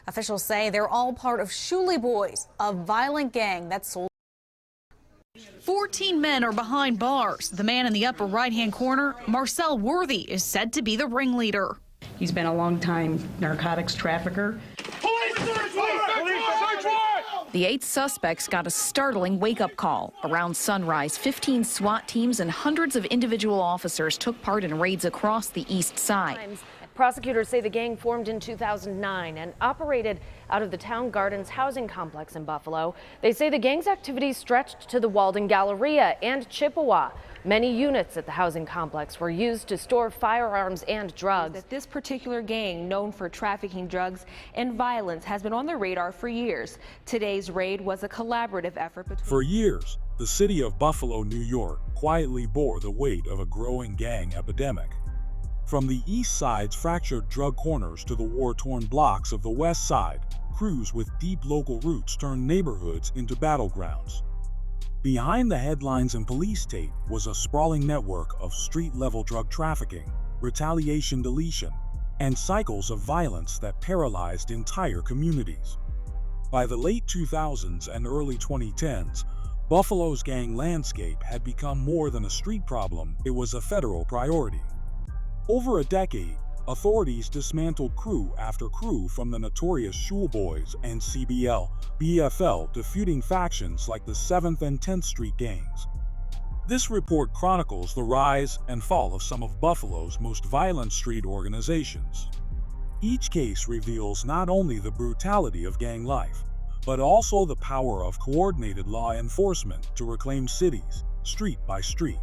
Officials say they're all part of Shuele Boys, a violent gang that sold. 14 men are behind bars. The man in the upper right-hand corner, Marcel Worthy, is said to be the ringleader. He's been a long-time narcotics trafficker. The 8 suspects got a startling wake-up call. Around sunrise, 15 SWAT teams and hundreds of individual officers took part in raids across the east side. Prosecutors say the gang formed in 2009 and operated out of the Town Gardens housing complex in Buffalo. They say the gang's activities stretched to the Walden Galleria and Chippewa. Many units at the housing complex were used to store firearms and drugs. That this particular gang, known for trafficking drugs and violence, has been on the radar for years. Today's raid was a collaborative effort between... For years, the city of Buffalo, New York, quietly bore the weight of a growing gang epidemic. From the east side's fractured drug corners to the war-torn blocks of the west side, crews with deep local roots turned neighborhoods into battlegrounds. Behind the headlines and police tape was a sprawling network of street-level drug trafficking, retaliation deletion, and cycles of violence that paralyzed entire communities. By the late 2000s and early 2010s, Buffalo's gang landscape had become more than a street problem, it was a federal priority. Over a decade, authorities dismantled crew after crew, from the notorious Shuele Boys and CBL BFL to feuding factions like the 7th and 10th Street gangs. This report chronicles the rise and fall of some of Buffalo's most violent street organizations. Each case reveals not only the brutality of gang life, but also the power of coordinated law enforcement to reclaim cities, street by street.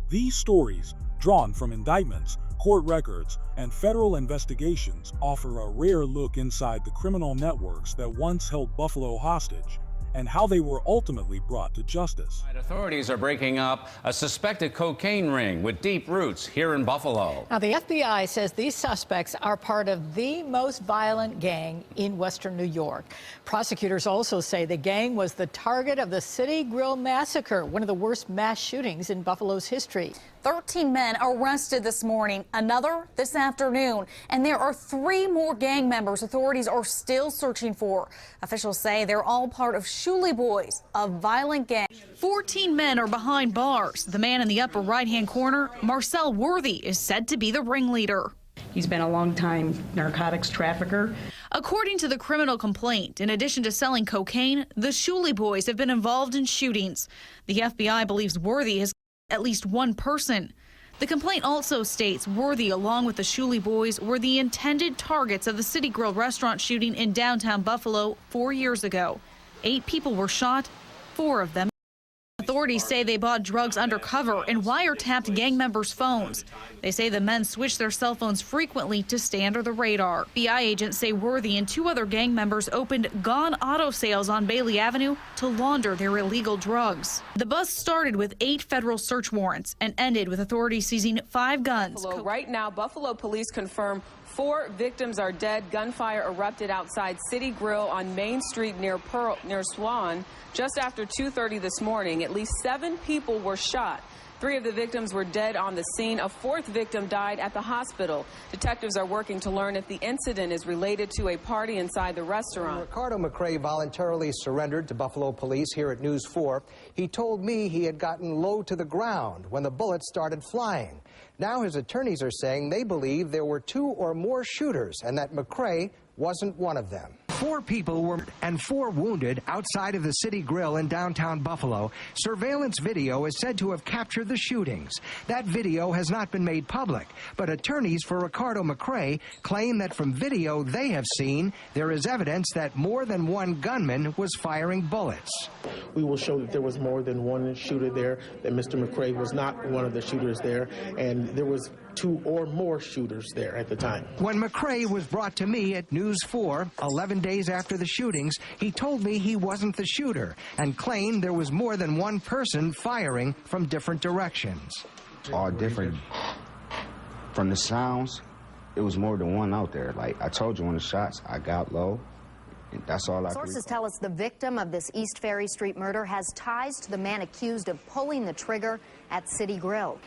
These stories, drawn from indictments, court records, and federal investigations, offer a rare look inside the criminal networks that once held Buffalo hostage and how they were ultimately brought to justice. Authorities are breaking up a suspected cocaine ring with deep roots here in Buffalo. Now, the FBI says these suspects are part of the most violent gang in Western New York. Prosecutors also say the gang was the target of the City Grill massacre, one of the worst mass shootings in Buffalo's history. 13 men arrested this morning, another this afternoon, and there are 3 more gang members authorities are still searching for. Officials say they're all part of Shuele Boys, a violent gang. 14 men are behind bars. The man in the upper right-hand corner, Marcel Worthy, is said to be the ringleader. He's been a long-time narcotics trafficker. According to the criminal complaint, in addition to selling cocaine, the Shuele Boys have been involved in shootings. The FBI believes Worthy has at least one person. The complaint also states Worthy, along with the Shuele Boys, were the intended targets of the City Grill restaurant shooting in downtown Buffalo 4 years ago. 8 people were shot, 4 of them. Authorities say they bought drugs undercover and wiretapped gang members' phones. They say the men switched their cell phones frequently to stay under the radar. FBI agents say Worthy and 2 other gang members opened Gone Auto Sales on Bailey Avenue to launder their illegal drugs. The bust started with 8 federal search warrants and ended with authorities seizing 5 guns. Right now, Buffalo police confirm 4 victims are dead. Gunfire erupted outside City Grill on Main Street near Swan just after 2:30 this morning. At least 7 people were shot. 3 of the victims were dead on the scene. A 4th victim died at the hospital. Detectives are working to learn if the incident is related to a party inside the restaurant. Ricardo McCrae voluntarily surrendered to Buffalo police here at News 4. He told me he had gotten low to the ground when the bullets started flying. Now his attorneys are saying they believe there were 2 or more shooters and that McCrae wasn't one of them. 4 people were and 4 wounded outside of the City Grill in downtown Buffalo. Surveillance video is said to have captured the shootings. That video has not been made public, but attorneys for Ricardo McCrae claim that from video they have seen, there is evidence that more than one gunman was firing bullets. We will show that there was more than one shooter there, that Mr. McCrae was not one of the shooters there, and there was 2 or more shooters there at the time. When McCrae was brought to me at News 4, 11 days after the shootings, he told me he wasn't the shooter and claimed there was more than one person firing from different directions. All different. From the sounds, it was more than one out there. Like I told you, on the shots, I got low. And that's all I could. Sources tell us the victim of this East Ferry Street murder has ties to the man accused of pulling the trigger at City Grill.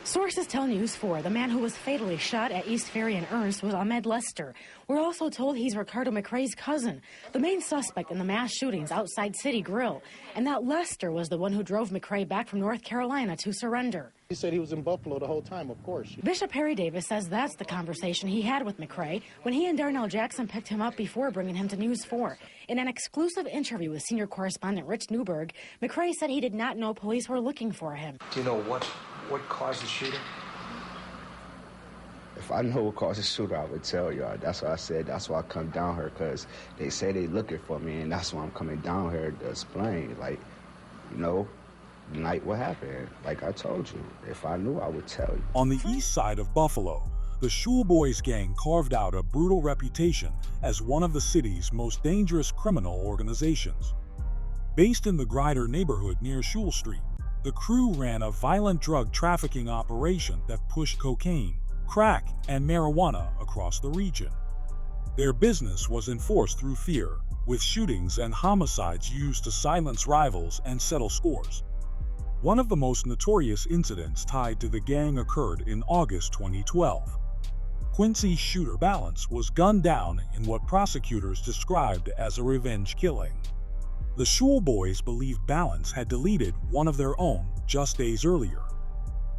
Sources tell News 4 the man who was fatally shot at East Ferry and Ernst was Ahmed Lester. We're also told he's Ricardo McRae's cousin, the main suspect in the mass shootings outside City Grill, and that Lester was the one who drove McRae back from North Carolina to surrender. He said he was in Buffalo the whole time, of course. Bishop Harry Davis says that's the conversation he had with McRae when he and Darnell Jackson picked him up before bringing him to News 4. In an exclusive interview with senior correspondent Rich Newberg, McRae said he did not know police were looking for him. Do you know what caused the shooting? If I know what caused the shooter, I would tell y'all. That's why I said, that's why I come down here, because they say they looking for me, and that's why I'm coming down here to explain. Like, you know, tonight what happened. Like I told you, if I knew, I would tell you. On the east side of Buffalo, the Shuele Boys gang carved out a brutal reputation as one of the city's most dangerous criminal organizations. Based in the Grider neighborhood near Schuele Street, the crew ran a violent drug trafficking operation that pushed cocaine, crack, and marijuana across the region. Their business was enforced through fear, with shootings and homicides used to silence rivals and settle scores. One of the most notorious incidents tied to the gang occurred in August 2012. Quincy Shooter Balance was gunned down in what prosecutors described as a revenge killing. The Shuele Boys believed Balance had deleted one of their own just days earlier.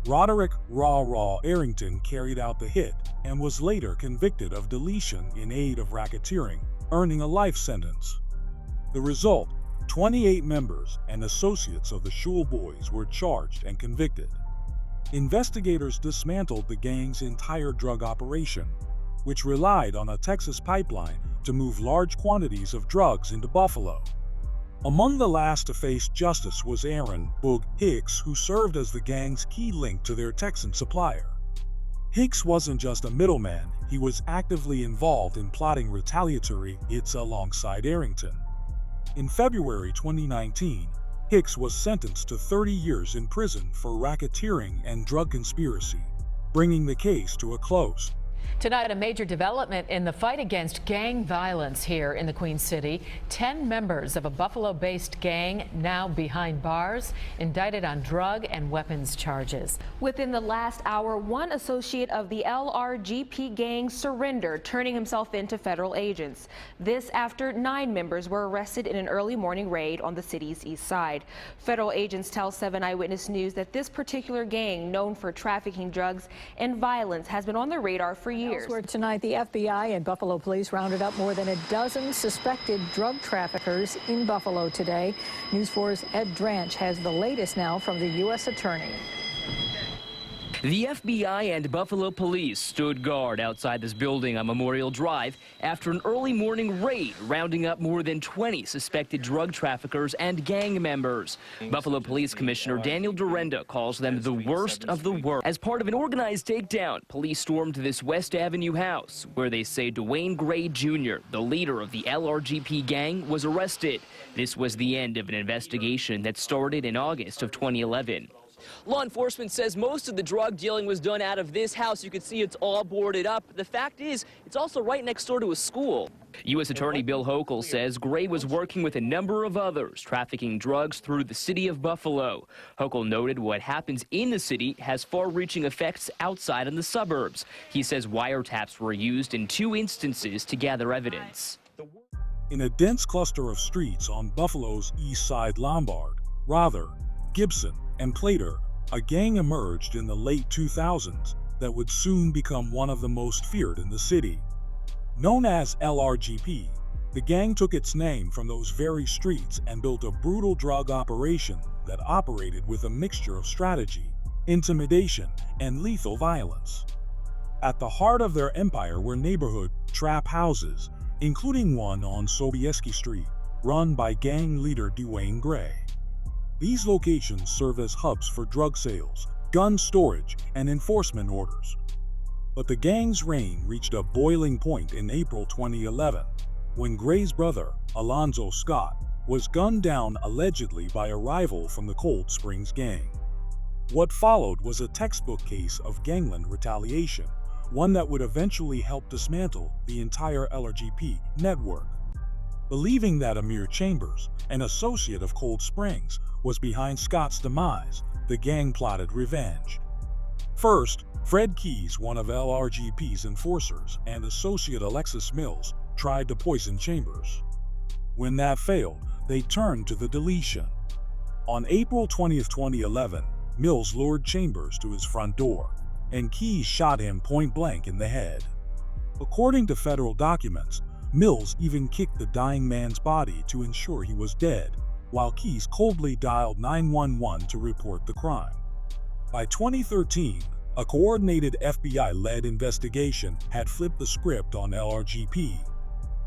Roderick "Raw" Arrington carried out the hit and was later convicted of deletion in aid of racketeering, earning a life sentence. The result, 28 members and associates of the Shuele Boys were charged and convicted. Investigators dismantled the gang's entire drug operation, which relied on a Texas pipeline to move large quantities of drugs into Buffalo. Among the last to face justice was Aaron "Boog" Hicks, who served as the gang's key link to their Texan supplier. Hicks wasn't just a middleman, he was actively involved in plotting retaliatory hits alongside Arrington. In February 2019, Hicks was sentenced to 30 years in prison for racketeering and drug conspiracy, bringing the case to a close. Tonight, a major development in the fight against gang violence here in the Queen City. 10 members of a Buffalo-based gang now behind bars, indicted on drug and weapons charges. Within the last hour, one associate of the L.R.G.P gang surrendered, turning himself in to federal agents. This after 9 members were arrested in an early morning raid on the city's east side. Federal agents tell 7 Eyewitness News that this particular gang, known for trafficking drugs and violence, has been on the radar for years. Elsewhere tonight, the FBI and Buffalo police rounded up more than a dozen suspected drug traffickers in Buffalo today. News 4's Ed Dranch has the latest now from the U.S. Attorney. The FBI and Buffalo police stood guard outside this building on Memorial Drive after an early morning raid rounding up more than 20 suspected drug traffickers and gang members. Buffalo Police Commissioner Daniel Dorenda calls them the worst of the worst. As part of an organized takedown, police stormed this West Avenue house where they say Dwayne Gray Jr., the leader of the L.R.G.P gang, was arrested. This was the end of an investigation that started in August of 2011. Law enforcement says most of the drug dealing was done out of this house. You can see it's all boarded up. The fact is, it's also right next door to a school. U.S. Attorney Bill Hochul says Gray was working with a number of others trafficking drugs through the city of Buffalo. Hochul noted what happens in the city has far-reaching effects outside in the suburbs. He says wiretaps were used in 2 instances to gather evidence. In a dense cluster of streets on Buffalo's east side, Lombard, Rother, Gibson, and Playter, a gang emerged in the late 2000s that would soon become one of the most feared in the city. Known as L.R.G.P, the gang took its name from those very streets and built a brutal drug operation that operated with a mixture of strategy, intimidation, and lethal violence. At the heart of their empire were neighborhood trap houses, including one on Sobieski Street, run by gang leader Dwayne Gray. These locations serve as hubs for drug sales, gun storage, and enforcement orders. But the gang's reign reached a boiling point in April 2011, when Gray's brother, Alonzo Scott, was gunned down allegedly by a rival from the Cold Springs gang. What followed was a textbook case of gangland retaliation, one that would eventually help dismantle the entire LRGP network. Believing that Amir Chambers, an associate of Cold Springs, was behind Scott's demise, the gang plotted revenge. First, Fred Keys, one of LRGP's enforcers, and associate Alexis Mills tried to poison Chambers. When that failed, they turned to the deletion. On April 20, 2011, Mills lured Chambers to his front door, and Keys shot him point-blank in the head. According to federal documents, Mills even kicked the dying man's body to ensure he was dead, while Keys coldly dialed 911 to report the crime. By 2013, a coordinated FBI-led investigation had flipped the script on L.R.G.P.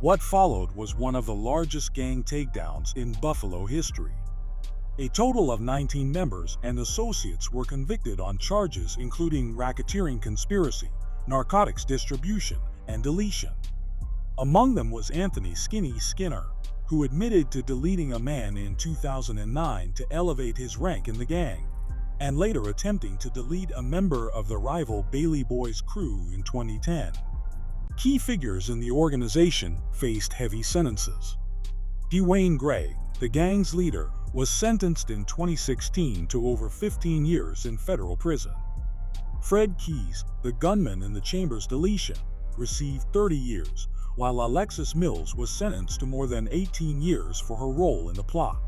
What followed was one of the largest gang takedowns in Buffalo history. A total of 19 members and associates were convicted on charges including racketeering conspiracy, narcotics distribution, and deletion. Among them was Anthony "Skinny" Skinner, who admitted to deleting a man in 2009 to elevate his rank in the gang, and later attempting to delete a member of the rival Bailey Boys crew in 2010. Key figures in the organization faced heavy sentences. Dwayne Gray, the gang's leader, was sentenced in 2016 to over 15 years in federal prison. Fred Keys, the gunman in the Chambers deletion, received 30 years, while Alexis Mills was sentenced to more than 18 years for her role in the plot.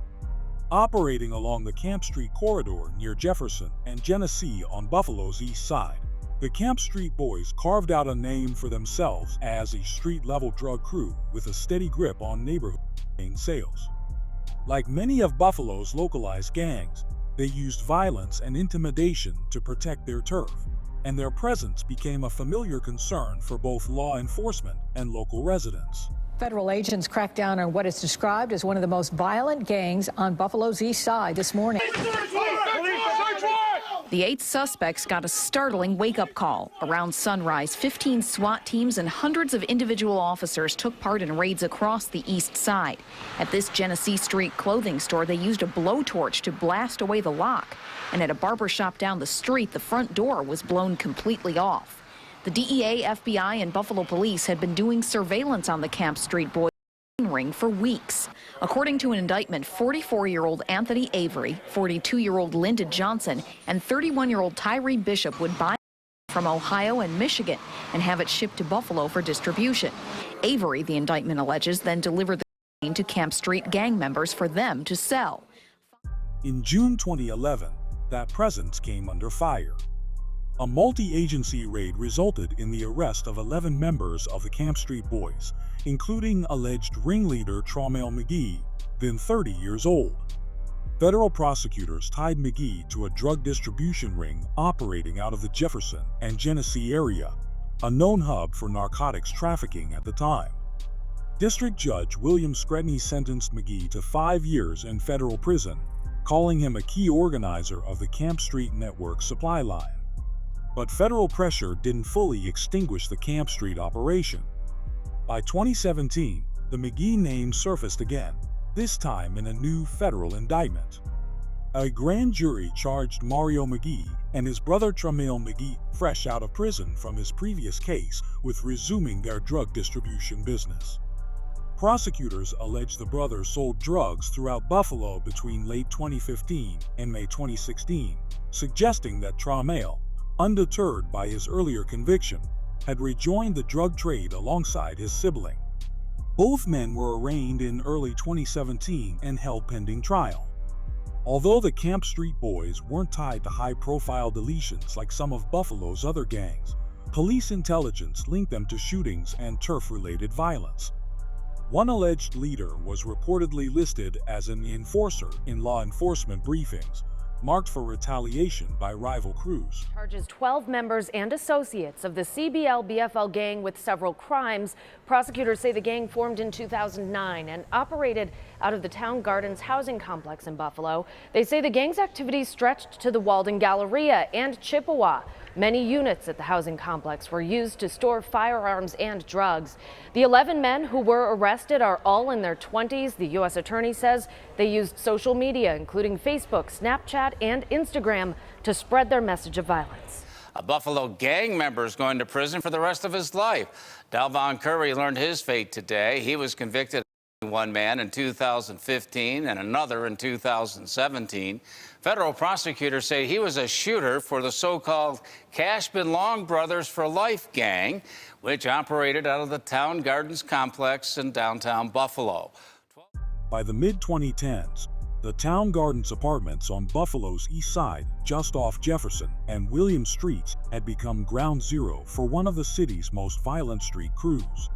Operating along the Camp Street corridor near Jefferson and Genesee on Buffalo's east side, the Camp Street Boys carved out a name for themselves as a street-level drug crew with a steady grip on neighborhood sales. Like many of Buffalo's localized gangs, they used violence and intimidation to protect their turf, and their presence became a familiar concern for both law enforcement and local residents. Federal agents cracked down on what is described as one of the most violent gangs on Buffalo's east side this morning. The 8 suspects got a startling wake-up call. Around sunrise, 15 SWAT teams and hundreds of individual officers took part in raids across the east side. At this Genesee Street clothing store, they used a blowtorch to blast away the lock. And at a barber shop down the street, the front door was blown completely off. The DEA, FBI, and Buffalo police had been doing surveillance on the Camp Street Boys ring for weeks. According to an indictment, 44-year-old Anthony Avery, 42-year-old Linda Johnson, and 31-year-old Tyree Bishop would buy from Ohio and Michigan and have it shipped to Buffalo for distribution. Avery, the indictment alleges, then delivered the cocaine to Camp Street gang members for them to sell. In June 2011, that presence came under fire. A multi-agency raid resulted in the arrest of 11 members of the Camp Street Boys, including alleged ringleader Tramail McGee, then 30 years old. Federal prosecutors tied McGee to a drug distribution ring operating out of the Jefferson and Genesee area, a known hub for narcotics trafficking at the time. District Judge William Scretany sentenced McGee to 5 years in federal prison, calling him a key organizer of the Camp Street network supply line. But federal pressure didn't fully extinguish the Camp Street operation. By 2017, the McGee name surfaced again, this time in a new federal indictment. A grand jury charged Mario McGee and his brother Tramail McGee, fresh out of prison from his previous case, with resuming their drug distribution business. Prosecutors allege the brothers sold drugs throughout Buffalo between late 2015 and May 2016, suggesting that Tramail, undeterred by his earlier conviction, had rejoined the drug trade alongside his sibling. Both men were arraigned in early 2017 and held pending trial. Although the Camp Street Boys weren't tied to high-profile deletions like some of Buffalo's other gangs, police intelligence linked them to shootings and turf-related violence. One alleged leader was reportedly listed as an enforcer in law enforcement briefings, marked for retaliation by rival crews. Charges 12 members and associates of the CBL BFL gang with several crimes. Prosecutors say the gang formed in 2009 and operated out of the Town Gardens housing complex in Buffalo. They say the gang's activities stretched to the Walden Galleria and Chippewa. Many units at the housing complex were used to store firearms and drugs. The 11 men who were arrested are all in their 20s. The U.S. Attorney says they used social media, including Facebook, Snapchat, and Instagram, to spread their message of violence. A Buffalo gang member is going to prison for the rest of his life. Dalvon Curry learned his fate today. He was convicted One man in 2015 and another in 2017. Federal prosecutors say he was a shooter for the so-called Cashman Long Brothers for Life gang, which operated out of the Town Gardens complex in downtown Buffalo. By the mid-2010s, the Town Gardens apartments on Buffalo's east side, just off Jefferson and William Streets, had become ground zero for one of the city's most violent street crews.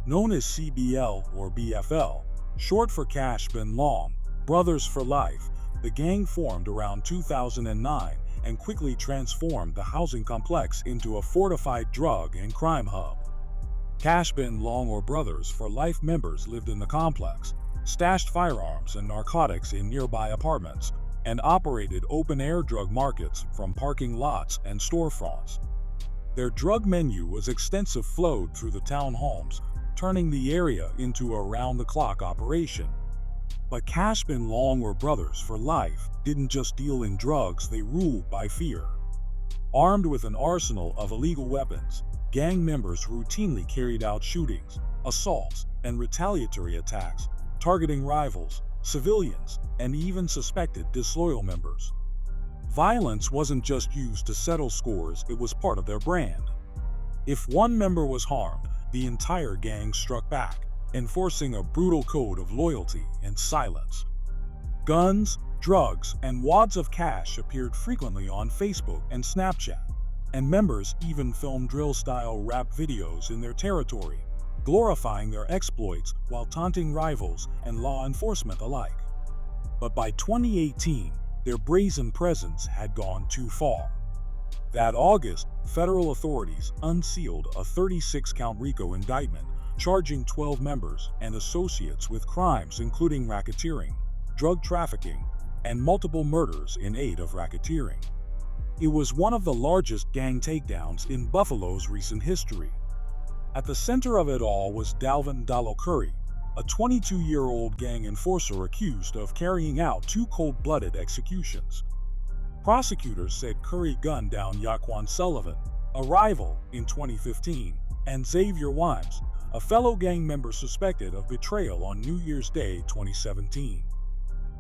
Known as CBL or BFL, short for Cashman Long Brothers for Life, the gang formed around 2009 and quickly transformed the housing complex into a fortified drug and crime hub. Cashman Long Brothers for Life members lived in the complex, stashed firearms and narcotics in nearby apartments, and operated open-air drug markets from parking lots and storefronts. Their drug menu was extensive, flowed through the townhomes, turning the area into a round-the-clock operation. But Cashman Long Brothers for Life didn't just deal in drugs, they ruled by fear. Armed with an arsenal of illegal weapons, gang members routinely carried out shootings, assaults, and retaliatory attacks, targeting rivals, civilians, and even suspected disloyal members. Violence wasn't just used to settle scores, it was part of their brand. If one member was harmed, the entire gang struck back, enforcing a brutal code of loyalty and silence. Guns, drugs, and wads of cash appeared frequently on Facebook and Snapchat, and members even filmed drill-style rap videos in their territory, glorifying their exploits while taunting rivals and law enforcement alike. But by 2018, their brazen presence had gone too far. That August, federal authorities unsealed a 36-count RICO indictment charging 12 members and associates with crimes including racketeering, drug trafficking, and multiple murders in aid of racketeering. It was one of the largest gang takedowns in Buffalo's recent history. At the center of it all was Dalvin Dallo Curry, a 22-year-old gang enforcer accused of carrying out 2 cold-blooded executions. Prosecutors said Curry gunned down Yaquan Sullivan, a rival, in 2015, and Xavier Wimes, a fellow gang member suspected of betrayal on New Year's Day 2017.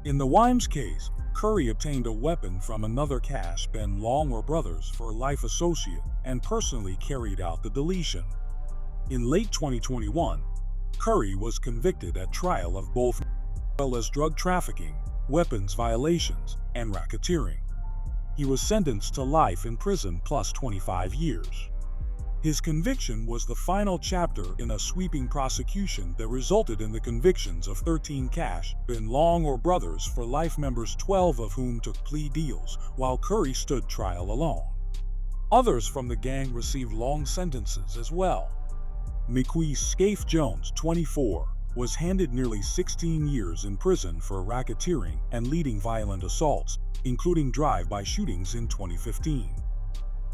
In the Wimes case, Curry obtained a weapon from another Cashman Long Brothers for Life associate and personally carried out the deletion. In late 2021, Curry was convicted at trial of both, as well as drug trafficking, weapons violations, and racketeering. He was sentenced to life in prison plus 25 years. His conviction was the final chapter in a sweeping prosecution that resulted in the convictions of 13 Cashman Long Brothers for Life members, 12 of whom took plea deals, while Curry stood trial alone. Others from the gang received long sentences as well. McQueen Scaife Jones, 24, was handed nearly 16 years in prison for racketeering and leading violent assaults, including drive-by shootings in 2015.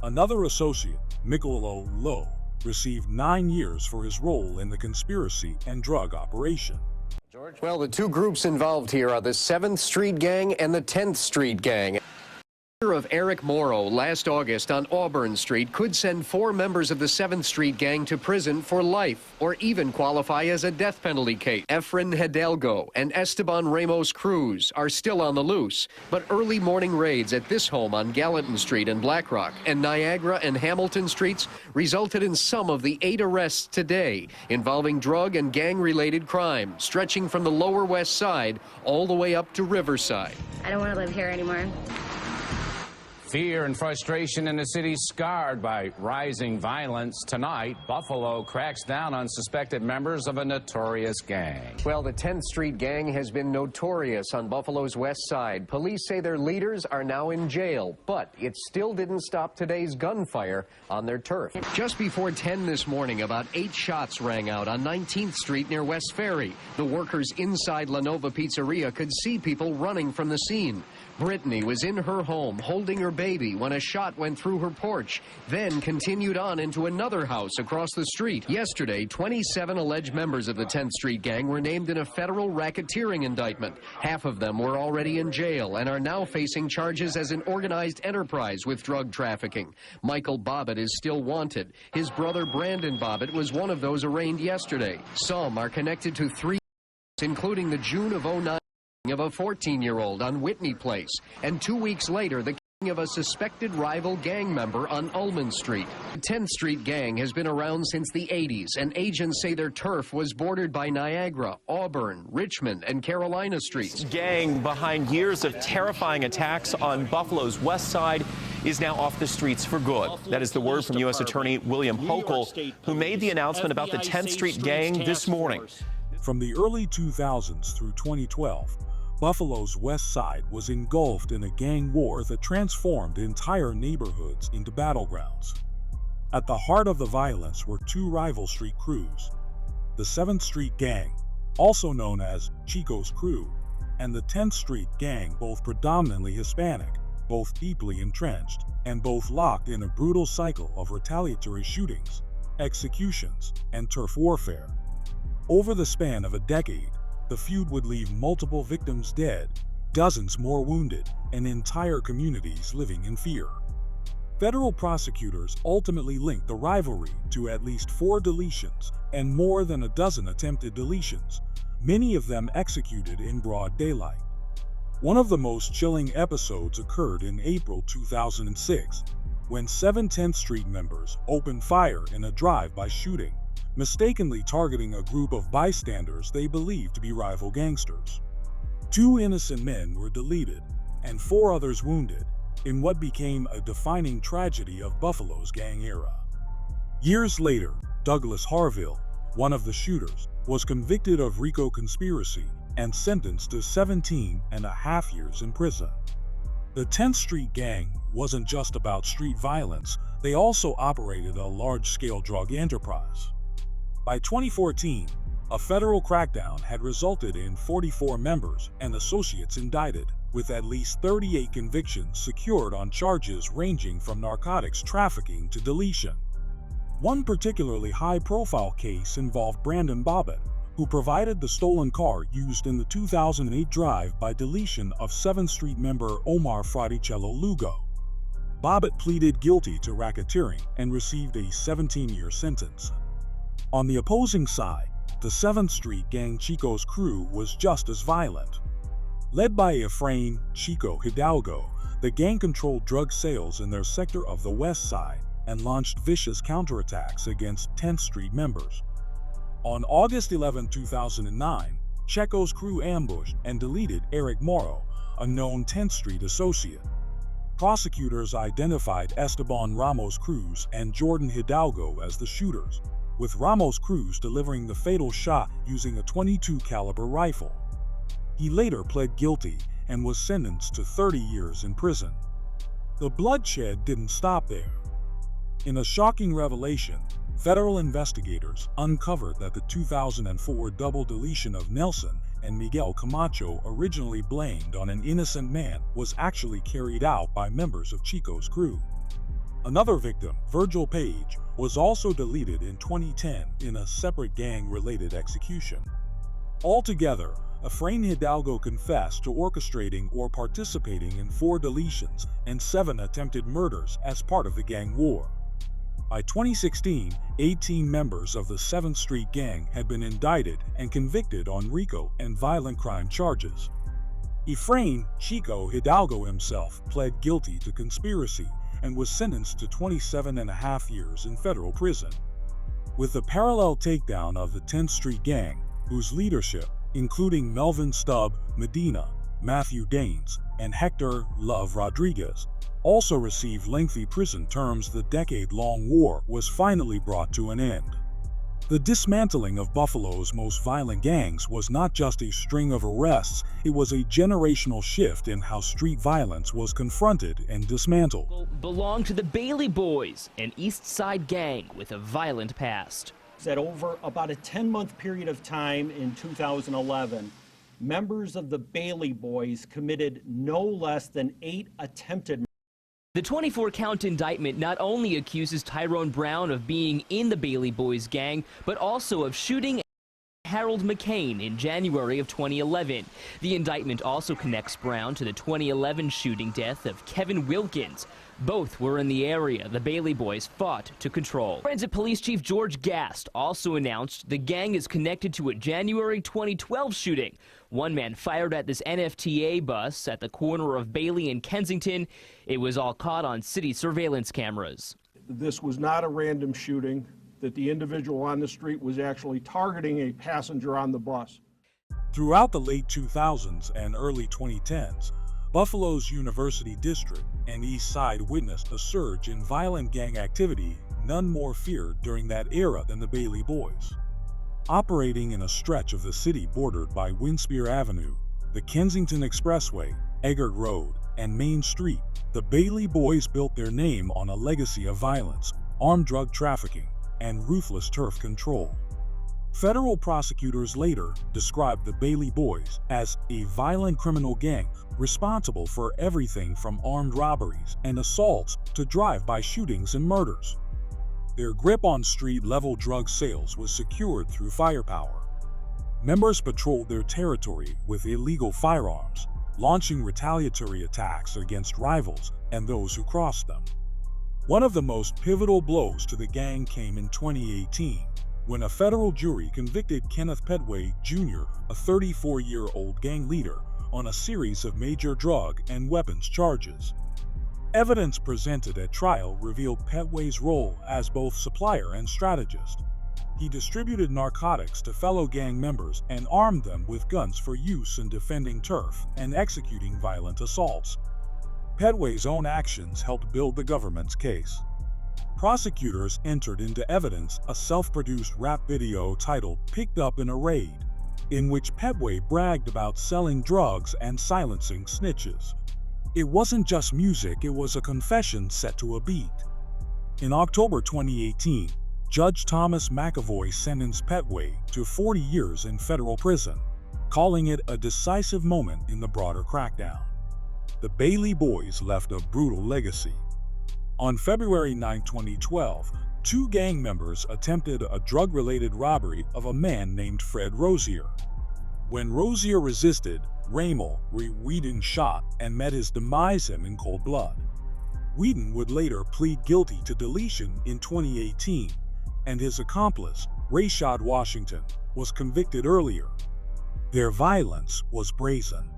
Another associate, Michael Lowe, received 9 years for his role in the conspiracy and drug operation. Well, the 2 groups involved here are the 7th Street Gang and the 10th Street Gang. Of Eric Morrow last August on Auburn Street could send 4 members of the 7th Street Gang to prison for life, or even qualify as a death penalty case. Efren Hidalgo and Esteban Ramos Cruz are still on the loose, but early morning raids at this home on Gallatin Street in Black Rock and Niagara and Hamilton Streets resulted in some of the 8 arrests today involving drug and gang-related crime, stretching from the Lower West Side all the way up to Riverside. I don't want to live here anymore. Fear and frustration in the city scarred by rising violence. Tonight, Buffalo cracks down on suspected members of a notorious gang. Well, the 10th Street Gang has been notorious on Buffalo's west side. Police say their leaders are now in jail, but it still didn't stop today's gunfire on their turf. Just before 10 this morning, about 8 shots rang out on 19th Street near West Ferry. The workers inside La Nova Pizzeria could see people running from the scene. Brittany was in her home holding her baby when a shot went through her porch, then continued on into another house across the street. Yesterday, 27 alleged members of the 10th Street Gang were named in a federal racketeering indictment. Half of them were already in jail and are now facing charges as an organized enterprise with drug trafficking. Michael Bobbitt is still wanted. His brother Brandon Bobbitt was one of those arraigned yesterday. Some are connected to 3 including the June of '09 of a 14-year-old on Whitney Place, and 2 weeks later, the killing of a suspected rival gang member on Ullman Street. The 10th Street gang has been around since the 80s, and agents say their turf was bordered by Niagara, Auburn, Richmond, and Carolina Streets. Gang behind years of terrifying attacks on Buffalo's west side is now off the streets for good. That is the word from U.S. Attorney William Hochul, who made the announcement about the 10th Street gang this morning. From the early 2000s through 2012, Buffalo's west side was engulfed in a gang war that transformed entire neighborhoods into battlegrounds. At the heart of the violence were two rival street crews, the 7th Street Gang, also known as Chico's Crew, and the 10th Street Gang, both predominantly Hispanic, both deeply entrenched, and both locked in a brutal cycle of retaliatory shootings, executions, and turf warfare. Over the span of a decade, the feud would leave multiple victims dead, dozens more wounded, and entire communities living in fear. Federal prosecutors ultimately linked the rivalry to at least 4 deletions and more than a dozen attempted deletions, many of them executed in broad daylight. One of the most chilling episodes occurred in April 2006, when 7 10th Street members opened fire in a drive-by shooting, mistakenly targeting a group of bystanders they believed to be rival gangsters. 2 innocent men were deleted, and 4 others wounded, in what became a defining tragedy of Buffalo's gang era. Years later, Douglas Harville, one of the shooters, was convicted of RICO conspiracy and sentenced to 17.5 years in prison. The 10th Street Gang wasn't just about street violence, they also operated a large-scale drug enterprise. By 2014, a federal crackdown had resulted in 44 members and associates indicted, with at least 38 convictions secured on charges ranging from narcotics trafficking to deletion. One particularly high-profile case involved Brandon Bobbitt, who provided the stolen car used in the 2008 drive-by deletion of 7th Street member Omar Fraticello Lugo. Bobbitt pleaded guilty to racketeering and received a 17-year sentence. On the opposing side, the 7th Street Gang Chico's Crew was just as violent. Led by Efrain Chico Hidalgo, the gang controlled drug sales in their sector of the west side and launched vicious counterattacks against 10th Street members. On August 11, 2009, Chico's Crew ambushed and deleted Eric Morrow, a known 10th Street associate. Prosecutors identified Esteban Ramos Cruz and Jordan Hidalgo as the shooters, with Ramos Cruz delivering the fatal shot using a .22 caliber rifle. He later pled guilty and was sentenced to 30 years in prison. The bloodshed didn't stop there. In a shocking revelation, federal investigators uncovered that the 2004 double deletion of Nelson and Miguel Camacho, originally blamed on an innocent man, was actually carried out by members of Chico's Crew. Another victim, Virgil Page, was also deleted in 2010 in a separate gang-related execution. Altogether, Efrain Hidalgo confessed to orchestrating or participating in 4 deletions and 7 attempted murders as part of the gang war. By 2016, 18 members of the 7th Street Gang had been indicted and convicted on RICO and violent crime charges. Efrain Chico Hidalgo himself pled guilty to conspiracy and was sentenced to 27.5 years in federal prison. With the parallel takedown of the 10th Street Gang, whose leadership, including Melvin Stubb Medina, Matthew Daines, and Hector Love Rodriguez, also received lengthy prison terms, the decade-long war was finally brought to an end. The dismantling of Buffalo's most violent gangs was not just a string of arrests, it was a generational shift in how street violence was confronted and dismantled. Belong to the Bailey Boys, an East Side gang with a violent past. That over about a 10-month period of time in 2011, members of the Bailey Boys committed no less than 8 attempted murders. The 24-count indictment not only accuses Tyrone Brown of being in the Bailey Boys gang, but also of shooting Harold McCain in January of 2011. The indictment also connects Brown to the 2011 shooting death of Kevin Wilkins. Both were in the area the Bailey Boys fought to control. Transit Police Chief George Gast also announced the gang is connected to a January 2012 shooting. One man fired at this NFTA bus at the corner of Bailey and Kensington. It was all caught on city surveillance cameras. This was not a random shooting, that the individual on the street was actually targeting a passenger on the bus. Throughout the late 2000s and early 2010s, Buffalo's University District and East Side witnessed a surge in violent gang activity none more feared during that era than the Bailey Boys. Operating in a stretch of the city bordered by Winspear Avenue, the Kensington Expressway, Eggert Road, and Main Street, the Bailey Boys built their name on a legacy of violence, armed drug trafficking, and ruthless turf control. Federal prosecutors later described the Bailey Boys as a violent criminal gang responsible for everything from armed robberies and assaults to drive-by shootings and murders. Their grip on street-level drug sales was secured through firepower. Members patrolled their territory with illegal firearms, launching retaliatory attacks against rivals and those who crossed them. One of the most pivotal blows to the gang came in 2018, when a federal jury convicted Kenneth Petway Jr., a 34-year-old gang leader, on a series of major drug and weapons charges. Evidence presented at trial revealed Petway's role as both supplier and strategist. He distributed narcotics to fellow gang members and armed them with guns for use in defending turf and executing violent assaults. Petway's own actions helped build the government's case. Prosecutors entered into evidence a self-produced rap video titled "Picked Up in a Raid," in which Petway bragged about selling drugs and silencing snitches. It wasn't just music, it was a confession set to a beat. In October 2018, Judge Thomas McAvoy sentenced Petway to 40 years in federal prison, calling it a decisive moment in the broader crackdown. The Bailey Boys left a brutal legacy. On February 9, 2012, two gang members attempted a drug-related robbery of a man named Fred Rozier. When Rozier resisted, Raymond Whedon shot and met his demise in cold blood. Whedon would later plead guilty to deletion in 2018, and his accomplice, Rayshad Washington, was convicted earlier. Their violence was brazen.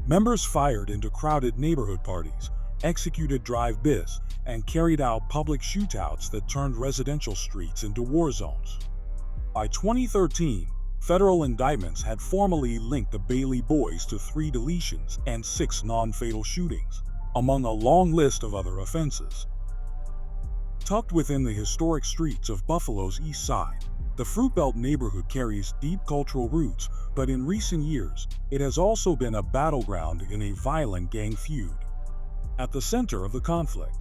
Members fired into crowded neighborhood parties, executed drive-bys, and carried out public shootouts that turned residential streets into war zones. By 2013, federal indictments had formally linked the Bailey Boys to 3 deletions and 6 non-fatal shootings, among a long list of other offenses. Tucked within the historic streets of Buffalo's East Side, the Fruit Belt neighborhood carries deep cultural roots, but in recent years, it has also been a battleground in a violent gang feud. At the center of the conflict,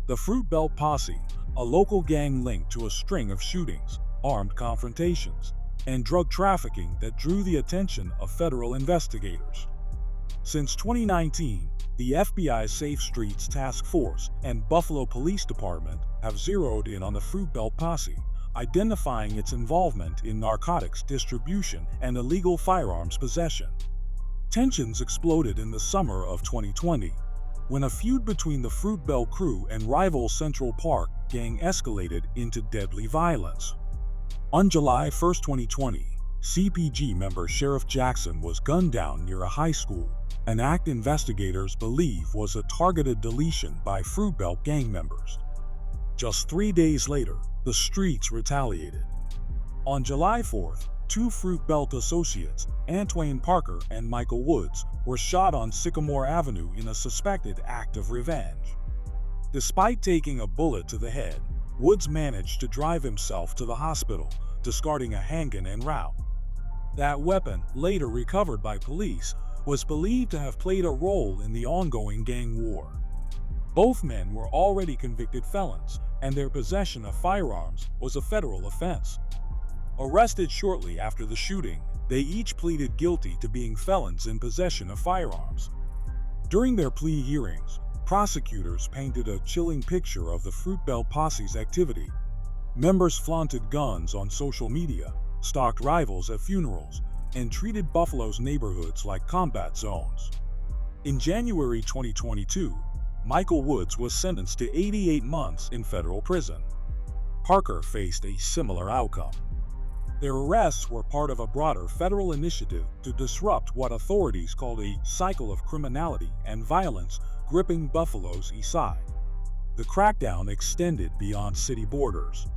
the Fruit Belt Posse, a local gang linked to a string of shootings, armed confrontations, and drug trafficking that drew the attention of federal investigators. Since 2019, the FBI's Safe Streets Task Force and Buffalo Police Department have zeroed in on the Fruit Belt Posse, identifying its involvement in narcotics distribution and illegal firearms possession. Tensions exploded in the summer of 2020, when a feud between the Fruit Belt crew and rival Central Park gang escalated into deadly violence. On July 1, 2020, CPG member Sheriff Jackson was gunned down near a high school, an act investigators believe was a targeted deletion by Fruit Belt gang members. Just 3 days later, the streets retaliated. On July 4th, 2 Fruit Belt associates, Antwain Parker and Michael Woods, were shot on Sycamore Avenue in a suspected act of revenge. Despite taking a bullet to the head, Woods managed to drive himself to the hospital, discarding a handgun en route. That weapon, later recovered by police, was believed to have played a role in the ongoing gang war. Both men were already convicted felons, and their possession of firearms was a federal offense. Arrested shortly after the shooting, they each pleaded guilty to being felons in possession of firearms. During their plea hearings, prosecutors painted a chilling picture of the Fruit Belt Posse's activity. Members flaunted guns on social media, stalked rivals at funerals, and treated Buffalo's neighborhoods like combat zones. In January 2022, Michael Woods was sentenced to 88 months in federal prison. Parker faced a similar outcome. Their arrests were part of a broader federal initiative to disrupt what authorities called a cycle of criminality and violence gripping Buffalo's east side. The crackdown extended beyond city borders.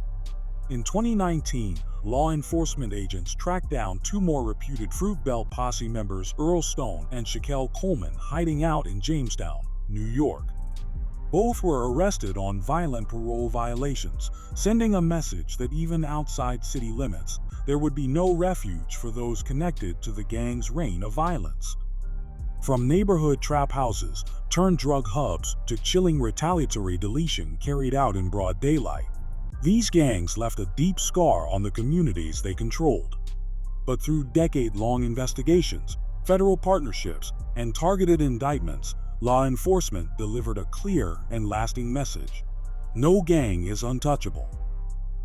In 2019, law enforcement agents tracked down two more reputed Belt Posse members, Earl Stone and Shuele Coleman, hiding out in Jamestown, New York. Both were arrested on violent parole violations, sending a message that even outside city limits, there would be no refuge for those connected to the gang's reign of violence. From neighborhood trap houses turned drug hubs to chilling retaliatory deletion carried out in broad daylight, these gangs left a deep scar on the communities they controlled. But through decade-long investigations, federal partnerships, and targeted indictments, law enforcement delivered a clear and lasting message: no gang is untouchable.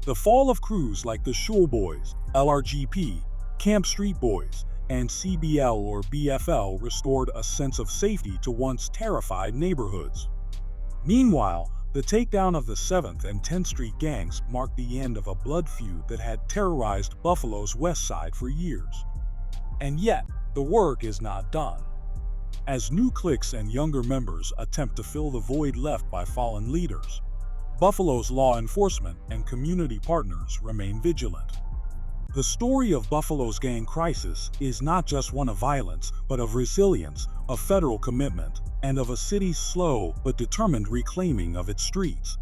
The fall of crews like the Shuele Boys, L.R.G.P, Camp Street Boys, and CBL or BFL restored a sense of safety to once terrified neighborhoods. Meanwhile, the takedown of the 7th and 10th Street gangs marked the end of a blood feud that had terrorized Buffalo's west side for years. And yet, the work is not done. As new cliques and younger members attempt to fill the void left by fallen leaders, Buffalo's law enforcement and community partners remain vigilant. The story of Buffalo's gang crisis is not just one of violence, but of resilience, of federal commitment, and of a city's slow but determined reclaiming of its streets.